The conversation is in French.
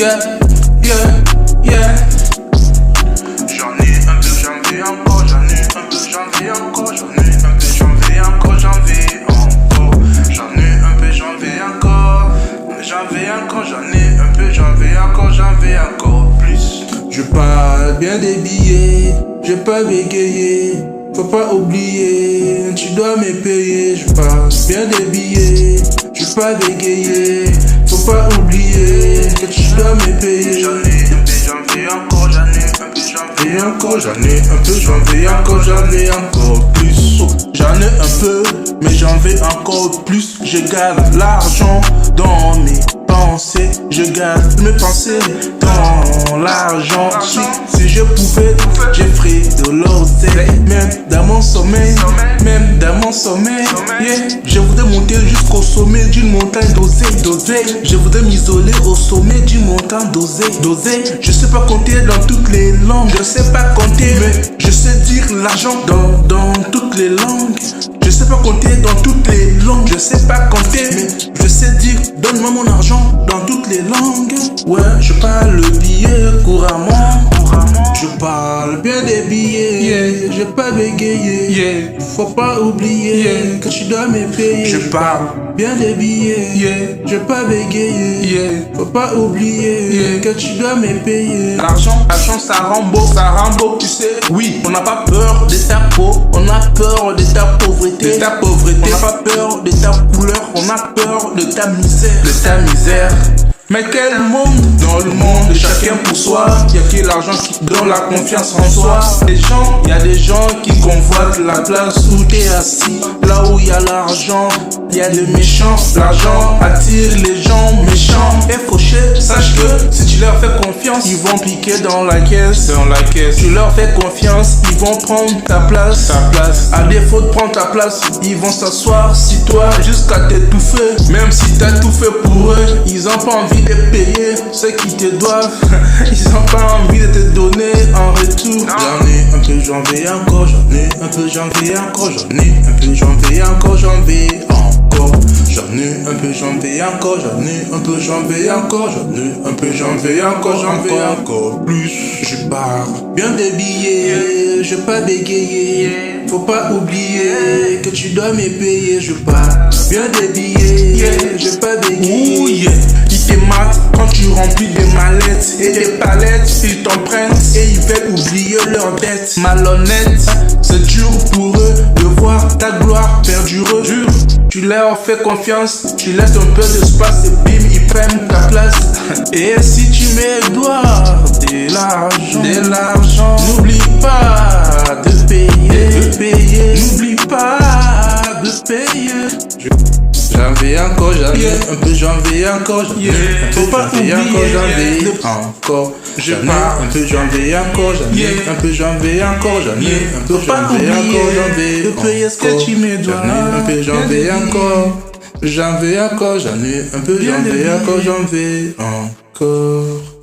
yeah, yeah, yeah. J'en ai un peu, j'en vais encore, j'en ai un peu, j'en vais encore, j'en ai un peu, j'en vais encore, j'en vais encore. J'en ai un peu, j'en vais encore, j'en vais encore, j'en ai un peu, j'en vais encore, j'en vais encore plus. Je parle bien des billets, j'ai pas bégayé, faut pas oublier, tu dois me payer. Je parle bien des billets, j'ai pas bégayé, faut pas oublier que tu dois me payer. J'en ai un peu, j'en vais encore, j'en ai un peu, j'en vais Et encore, j'en ai un peu, j'en vais encore, j'en ai encore plus. J'en ai un peu, mais j'en vais encore plus. Je garde l'argent dans mes pensées, je garde mes pensées dans l'argent. Si je pouvais, je ferais de l'oseille, même dans mon sommeil, même dans mon sommeil. Yeah. Je voudrais monter jusqu'au sommet d'une montagne d'oseille. Je voudrais m'isoler au sommet d'une montagne d'oseille. Je sais pas compter dans toutes les langues, je sais pas compter, mais je sais dire l'argent dans toutes les langues. Je sais pas compter dans toutes les langues, je sais pas compter, mais je sais dire donne-moi mon argent dans toutes les langues. Ouais, je parle le billet couramment. Je parle bien des billets, yeah. J'ai pas bégayé, yeah. Faut pas oublier, yeah, que tu dois me payer. Je parle bien des billets, yeah. J'ai pas bégayé, yeah. Faut pas oublier, yeah, que tu dois me payer. L'argent, ça rend beau, tu sais. Oui, on n'a pas peur de ta peau, on a peur de ta pauvreté. On n'a pas peur de ta couleur, on a peur de ta misère. Mais quel monde dans le monde, chacun pour soi. Y'a que l'argent qui donne la confiance en soi. Y a des gens qui convoitent la place où t'es assis. Là où y a l'argent, y a des méchants. L'argent attire les gens méchants. Et fauché, sache que si tu leur fais confiance, ils vont piquer dans la caisse. Tu leur fais confiance, ils vont prendre ta place. À défaut de prendre ta place, ils vont s'asseoir sur toi jusqu'à t'étouffer. Même si t'as tout fait pour eux, ils ont pas envie de payer ce qu'ils te doivent. Ils ont pas envie de te donner en retour. J'en ai un peu, j'en vais encore, j'en ai un peu, j'en vais encore, j'en ai un peu, j'en vais encore, j'en vais encore. J'en ai un peu, j'en vais encore, j'en ai un peu, j'en vais encore, j'en ai un peu, j'en vais encore, j'en vais encore plus. Je pars bien des billets, je pas bégayer. Faut pas oublier que tu dois me payer. Je pars bien des billets, je pas bégayer. Ils te matent quand tu remplis des mallettes et des palettes. Ils t'en prennent et ils veulent oublier leurs dettes. Malhonnête, c'est dur pour eux de voir ta gloire perdurer. Tu leur fais confiance, tu laisses un peu d'espace et bim, ils prennent ta place. Et si tu me dois de l'argent, n'oublie pas de payer. N'oublie pas de payer. J'en vais encore, j'en ai un peu, j'en vais encore, j'en ai un peu, j'en vais encore, j'en vais encore. J'en ai un peu, j'en vais encore, j'en ai un peu, j'en vais encore, j'en ai un peu, j'en vais encore, j'en vais encore. J'en ai un peu, j'en vais encore, j'en vais encore, j'en ai un peu, j'en vais encore, j'en vais encore.